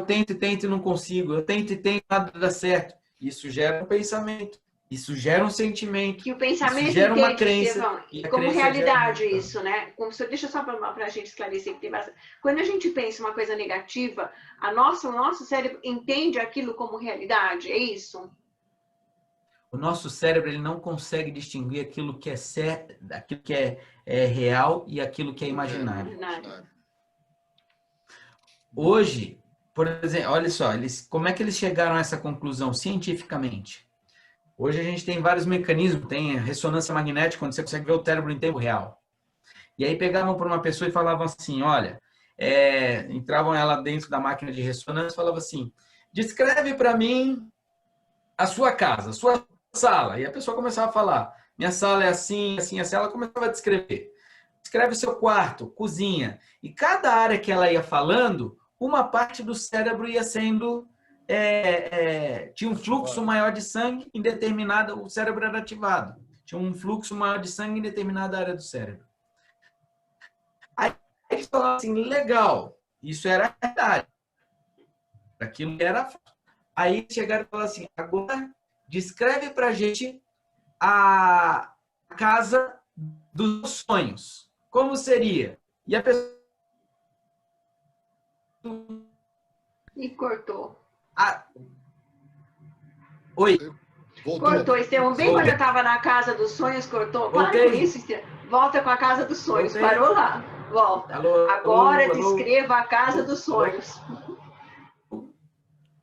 tento e não consigo. Eu tento e tento, nada dá certo. Isso gera um pensamento. Isso gera um sentimento. E o pensamento isso gera uma crença. E como realidade isso, né? Deixa só para a gente esclarecer que tem bastante. Quando a gente pensa uma coisa negativa, o nosso cérebro entende aquilo como realidade, é isso? O nosso cérebro ele não consegue distinguir aquilo que é certo, aquilo que é real e aquilo que é imaginário. Hoje, por exemplo, olha só, como é que eles chegaram a essa conclusão cientificamente? Hoje a gente tem vários mecanismos, tem ressonância magnética, onde você consegue ver o cérebro em tempo real. E aí pegavam por uma pessoa e falavam assim, olha, entravam ela dentro da máquina de ressonância e falavam assim, descreve para mim a sua casa, a sua sala. E a pessoa começava a falar, minha sala é assim, assim, assim. Ela começava a descrever. Descreve o seu quarto, cozinha. E cada área que ela ia falando, uma parte do cérebro ia sendo... tinha um fluxo maior de sangue em determinada... O cérebro era ativado. Tinha um fluxo maior de sangue em determinada área do cérebro. Aí eles falaram assim, legal, isso era a verdade. Aquilo era... Aí chegaram e falaram assim, agora descreve pra gente a casa dos sonhos. Como seria? E a pessoa... E cortou. Oi. Cortou, Estevão. Bem quando eu estava na casa dos sonhos, cortou. Para com isso, Estevão. Volta com a casa dos sonhos. Voltei. Parou lá. Volta. Agora descreva a casa dos sonhos.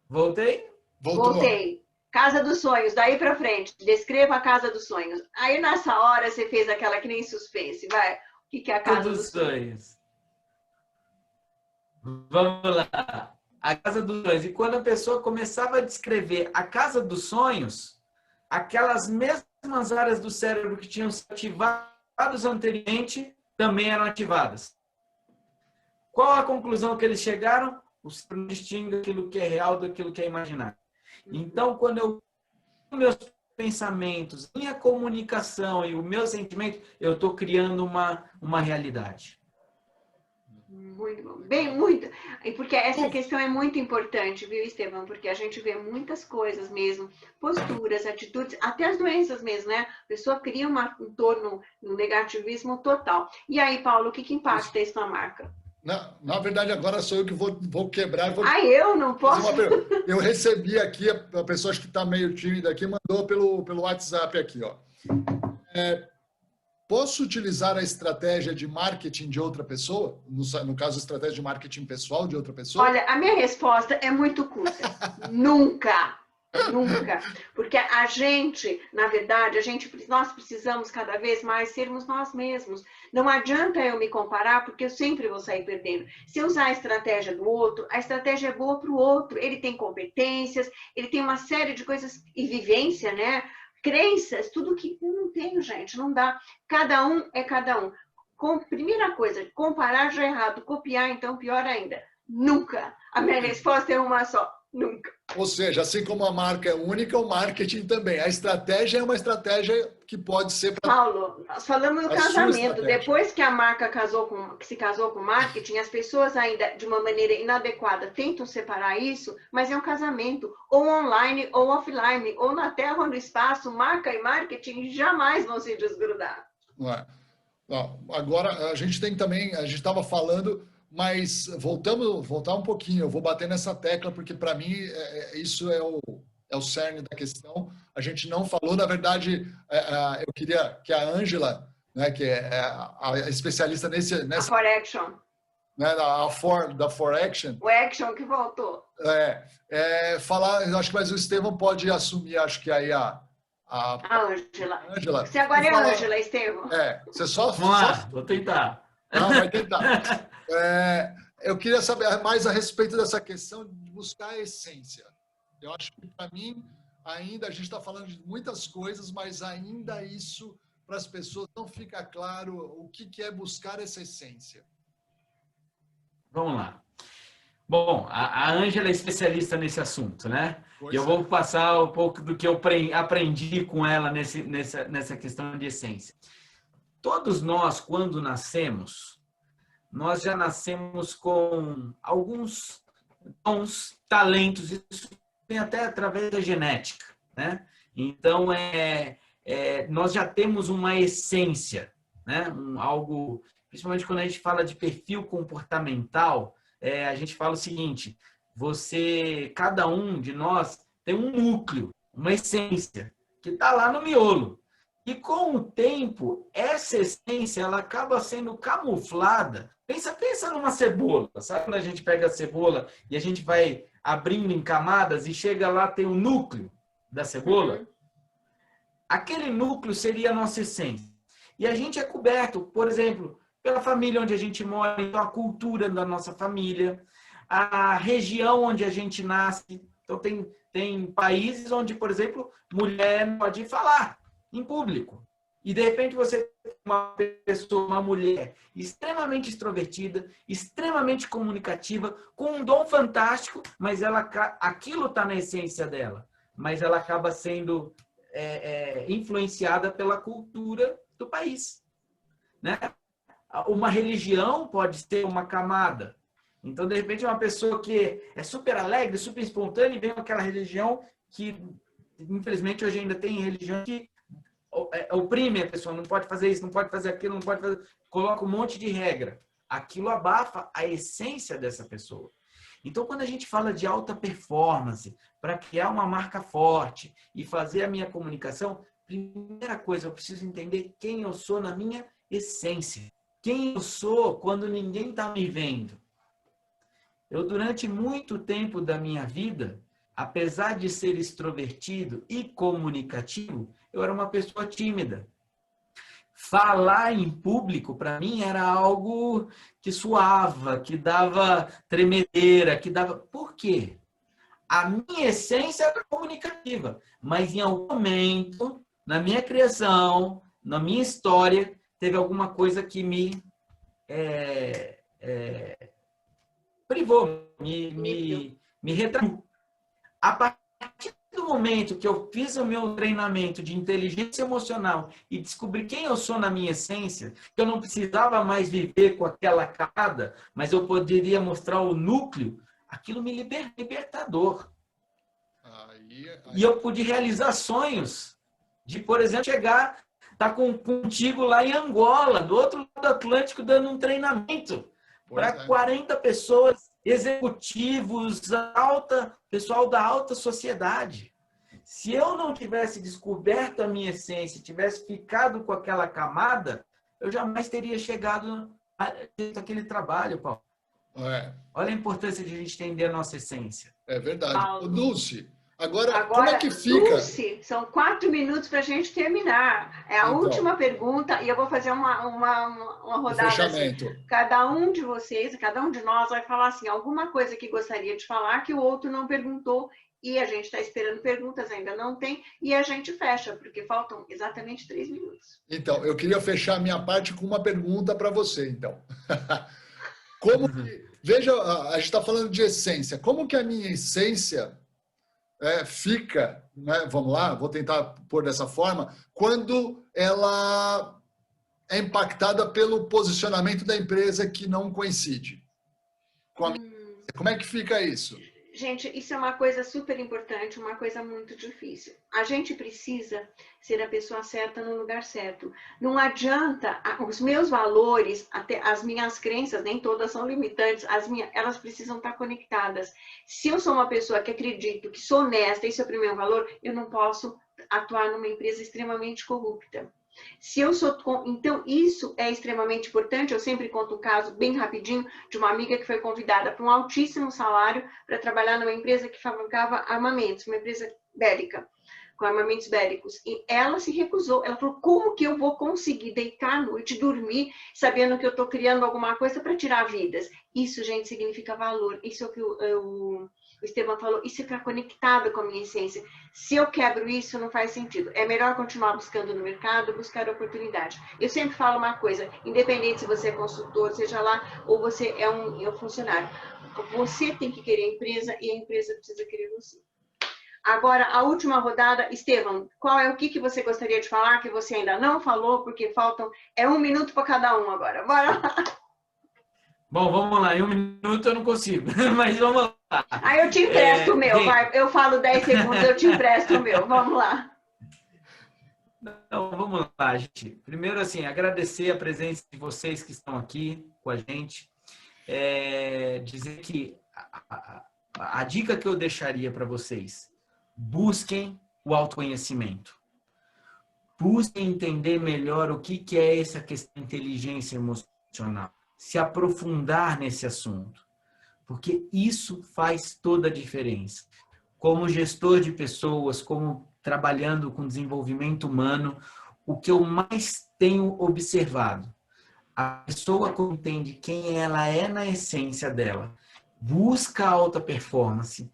Voltei? Voltei. Casa dos sonhos, daí pra frente. Descreva a casa dos sonhos. Aí nessa hora você fez aquela que nem suspense. Vai. O que é a casa dos sonhos? Vamos lá. A casa dos sonhos. E quando a pessoa começava a descrever a casa dos sonhos, aquelas mesmas áreas do cérebro que tinham sido ativadas anteriormente também eram ativadas. Qual a conclusão que eles chegaram? O cérebro distingue aquilo que é real daquilo que é imaginário. Então, quando eu meus pensamentos, minha comunicação e o meu sentimento, eu estou criando uma realidade. Muito bom. Bem, muito. E porque essa questão é muito importante, viu, Estevão? Porque a gente vê muitas coisas mesmo, posturas, atitudes, até as doenças mesmo, né? A pessoa cria um torno, um negativismo total. E aí, Paulo, o que impacta isso na marca? Na verdade, agora sou eu que vou quebrar. Eu não posso? Eu recebi aqui, a pessoa acho que está meio tímida aqui, mandou pelo WhatsApp aqui, ó. Posso utilizar a estratégia de marketing de outra pessoa? No caso, a estratégia de marketing pessoal de outra pessoa? Olha, a minha resposta é muito curta. Nunca. Nunca. Porque a gente, na verdade, nós precisamos cada vez mais sermos nós mesmos. Não adianta eu me comparar, porque eu sempre vou sair perdendo. Se eu usar a estratégia do outro, a estratégia é boa para o outro. Ele tem competências, ele tem uma série de coisas e vivência, né? Crenças, tudo que eu não tenho, gente, não dá. Cada um é cada um. Primeira coisa, comparar já é errado, copiar, então, pior ainda. Nunca. A minha resposta é uma só. Nunca. Ou seja, assim como a marca é única, o marketing também. A estratégia é uma estratégia que pode ser para... Paulo, nós falamos no casamento. Depois que a marca se casou com o marketing, as pessoas ainda, de uma maneira inadequada, tentam separar isso, mas é um casamento, ou online ou offline, ou na terra ou no espaço, marca e marketing jamais vão se desgrudar. Não é? Não, agora, a gente tem também, a gente estava falando, mas voltar um pouquinho, eu vou bater nessa tecla, porque para mim isso é o cerne da questão. A gente não falou, na verdade, eu queria que a Ângela, né, que é a especialista nessa... A For Action. Né, da For Action. O Action que voltou. Falar, acho que mais o Estevão pode assumir, acho que aí a Ângela. Você agora é a Ângela, Estevão. Você só... Vamos lá, vou tentar. Não, vai tentar. Eu queria saber mais a respeito dessa questão de buscar a essência. Eu acho que, para mim, ainda a gente está falando de muitas coisas, mas ainda isso, para as pessoas, não fica claro o que é buscar essa essência. Vamos lá. Bom, a Ângela é especialista nesse assunto, né? E eu vou passar um pouco do que eu aprendi com ela nessa questão de essência. Todos nós, quando nascemos, nós já nascemos com alguns dons, talentos, isso vem até através da genética, né? Então, nós já temos uma essência, né? Algo, principalmente quando a gente fala de perfil comportamental, a gente fala o seguinte, cada um de nós tem um núcleo, uma essência, que está lá no miolo. E com o tempo, essa essência ela acaba sendo camuflada. Pensa numa cebola, sabe quando a gente pega a cebola e a gente vai abrindo em camadas e chega lá, tem o núcleo da cebola? Aquele núcleo seria a nossa essência. E a gente é coberto, por exemplo, pela família onde a gente mora, então a cultura da nossa família, a região onde a gente nasce. Então tem países onde, por exemplo, mulher não pode falar em público. E, de repente, você tem uma mulher extremamente extrovertida, extremamente comunicativa, com um dom fantástico, mas aquilo está na essência dela. Mas ela acaba sendo influenciada pela cultura do país. Né? Uma religião pode ser uma camada. Então, de repente, uma pessoa que é super alegre, super espontânea, e vem aquela religião que, infelizmente, hoje ainda tem religião que oprime a pessoa, não pode fazer isso, não pode fazer aquilo, não pode fazer... Coloca um monte de regra. Aquilo abafa a essência dessa pessoa. Então, quando a gente fala de alta performance, para criar uma marca forte e fazer a minha comunicação, primeira coisa, eu preciso entender quem eu sou na minha essência. Quem eu sou quando ninguém está me vendo. Eu, durante muito tempo da minha vida, apesar de ser extrovertido e comunicativo, eu era uma pessoa tímida. Falar em público, para mim, era algo que suava, que dava tremedeira, que dava... Por quê? A minha essência era comunicativa, mas em algum momento, na minha criação, na minha história, teve alguma coisa que me privou, me retraiu. A partir do momento que eu fiz o meu treinamento de inteligência emocional e descobri quem eu sou na minha essência, que eu não precisava mais viver com aquela camada, mas eu poderia mostrar o núcleo, aquilo me libertador. E eu pude realizar sonhos de, por exemplo, estar contigo lá em Angola, do outro lado do Atlântico, dando um treinamento para 40 pessoas, executivos, pessoal da alta sociedade. Se eu não tivesse descoberto a minha essência, tivesse ficado com aquela camada, eu jamais teria chegado àquele trabalho, Paulo. Olha a importância de a gente entender a nossa essência. É verdade. Dulce, agora como é que fica? Dulce, são 4 minutos para a gente terminar. É a última pergunta e eu vou fazer uma rodada. Fechamento. Assim. Cada um de vocês, cada um de nós vai falar assim, alguma coisa que gostaria de falar que o outro não perguntou e a gente está esperando perguntas, ainda não tem, e a gente fecha, porque faltam exatamente 3 minutos. Então, eu queria fechar a minha parte com uma pergunta para você, então. Como que Veja, a gente está falando de essência. Como que a minha essência fica, né? Vamos lá, vou tentar pôr dessa forma, quando ela é impactada pelo posicionamento da empresa que não coincide com a minha. Como é que fica isso? Gente, isso é uma coisa super importante, uma coisa muito difícil. A gente precisa ser a pessoa certa no lugar certo. Não adianta, os meus valores, até as minhas crenças, nem todas são limitantes, elas precisam estar conectadas. Se eu sou uma pessoa que acredito, que sou honesta, isso é o primeiro valor, eu não posso atuar numa empresa extremamente corrupta. Se eu sou, então isso é extremamente importante. Eu sempre conto um caso bem rapidinho de uma amiga que foi convidada para um altíssimo salário para trabalhar numa empresa que fabricava armamentos, uma empresa bélica, com armamentos bélicos. E ela se recusou. Ela falou: como que eu vou conseguir deitar à noite, dormir, sabendo que eu estou criando alguma coisa para tirar vidas? Isso, gente, significa valor. Isso é o que o Estevão falou, isso fica conectado com a minha essência. Se eu quebro isso, não faz sentido. É melhor continuar buscando no mercado, buscar oportunidade. Eu sempre falo uma coisa, independente se você é consultor, seja lá, ou você é um funcionário. Você tem que querer a empresa e a empresa precisa querer você. Agora, a última rodada, Estevão, o que você gostaria de falar que você ainda não falou, porque faltam, 1 minuto para cada um agora. Bora lá. Bom, vamos lá. Em 1 minuto eu não consigo, mas vamos lá. Eu te empresto o meu, vai. Eu falo 10 segundos, eu te empresto o meu. Vamos lá. Então, vamos lá, gente. Primeiro, assim, agradecer a presença de vocês que estão aqui com a gente. Dizer que a dica que eu deixaria para vocês: busquem o autoconhecimento. Busquem entender melhor o que é essa questão de inteligência emocional. Se aprofundar nesse assunto, porque isso faz toda a diferença. Como gestor de pessoas, como trabalhando com desenvolvimento humano, o que eu mais tenho observado, a pessoa que entende quem ela é na essência dela, busca a alta performance,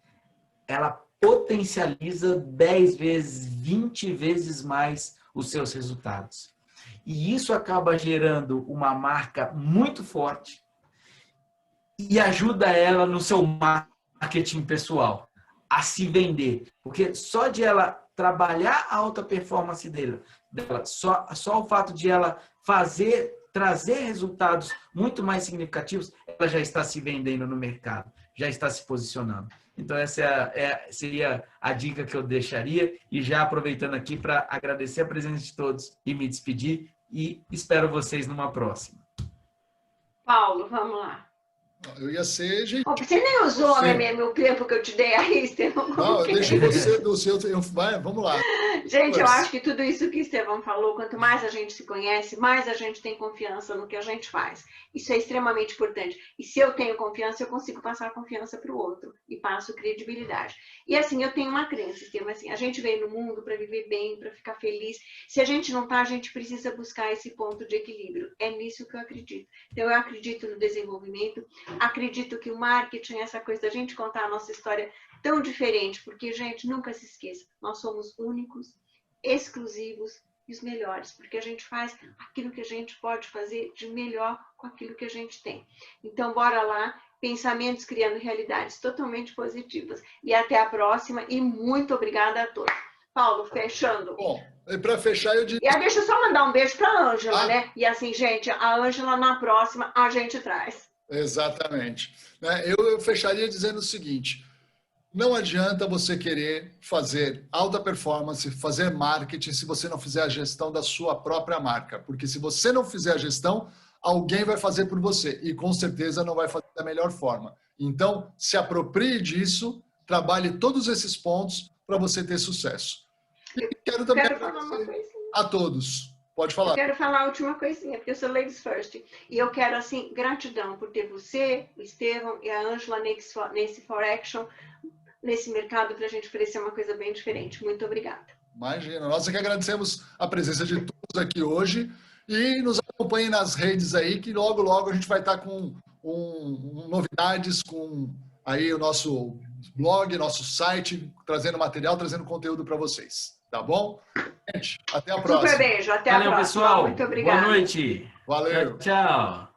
ela potencializa 10 vezes, 20 vezes mais os seus resultados. E isso acaba gerando uma marca muito forte e ajuda ela no seu marketing pessoal a se vender. Porque só de ela trabalhar a alta performance dela, só o fato de ela trazer resultados muito mais significativos, ela já está se vendendo no mercado, já está se posicionando. Então, essa seria a dica que eu deixaria. E já aproveitando aqui para agradecer a presença de todos e me despedir. E espero vocês numa próxima. Paulo, vamos lá. Eu ia ser, gente. Você nem usou meu tempo que eu te dei aí, Estevão. Não, eu deixo você do seu. Vamos lá. Gente, eu acho que tudo isso que o Estevão falou, quanto mais a gente se conhece, mais a gente tem confiança no que a gente faz. Isso é extremamente importante. E se eu tenho confiança, eu consigo passar confiança para o outro e passo credibilidade. E assim, eu tenho uma crença, Estevão, assim, a gente veio no mundo para viver bem, para ficar feliz. Se a gente não está, a gente precisa buscar esse ponto de equilíbrio. É nisso que eu acredito. Então, eu acredito no desenvolvimento, acredito que o marketing, essa coisa da gente contar a nossa história tão diferente, porque, gente, nunca se esqueça, nós somos únicos, exclusivos e os melhores, porque a gente faz aquilo que a gente pode fazer de melhor com aquilo que a gente tem. Então, bora lá, pensamentos criando realidades totalmente positivas. E até a próxima, e muito obrigada a todos. Paulo, fechando. Bom, para fechar, eu diria... E deixa eu só mandar um beijo para a Ângela, né? E assim, gente, a Ângela na próxima a gente traz. Exatamente. Eu fecharia dizendo o seguinte: não adianta você querer fazer alta performance, fazer marketing, se você não fizer a gestão da sua própria marca. Porque se você não fizer a gestão, alguém vai fazer por você e com certeza não vai fazer da melhor forma. Então, se aproprie disso, trabalhe todos esses pontos para você ter sucesso. E quero também agradecer a todos. Pode falar. Eu quero falar a última coisinha, porque eu sou Ladies First. E eu quero, assim, gratidão por ter você, o Estevão e a Ângela nesse For Action, nesse mercado, para a gente oferecer uma coisa bem diferente. Muito obrigada. Imagina. Nós é que agradecemos a presença de todos aqui hoje e nos acompanhem nas redes aí, que logo, logo a gente vai estar com novidades, com aí o nosso blog, nosso site, trazendo material, trazendo conteúdo para vocês. Tá bom? Gente, até a próxima. Super beijo, até a próxima. Valeu, pessoal. Muito obrigada. Boa noite. Valeu. Tchau, tchau.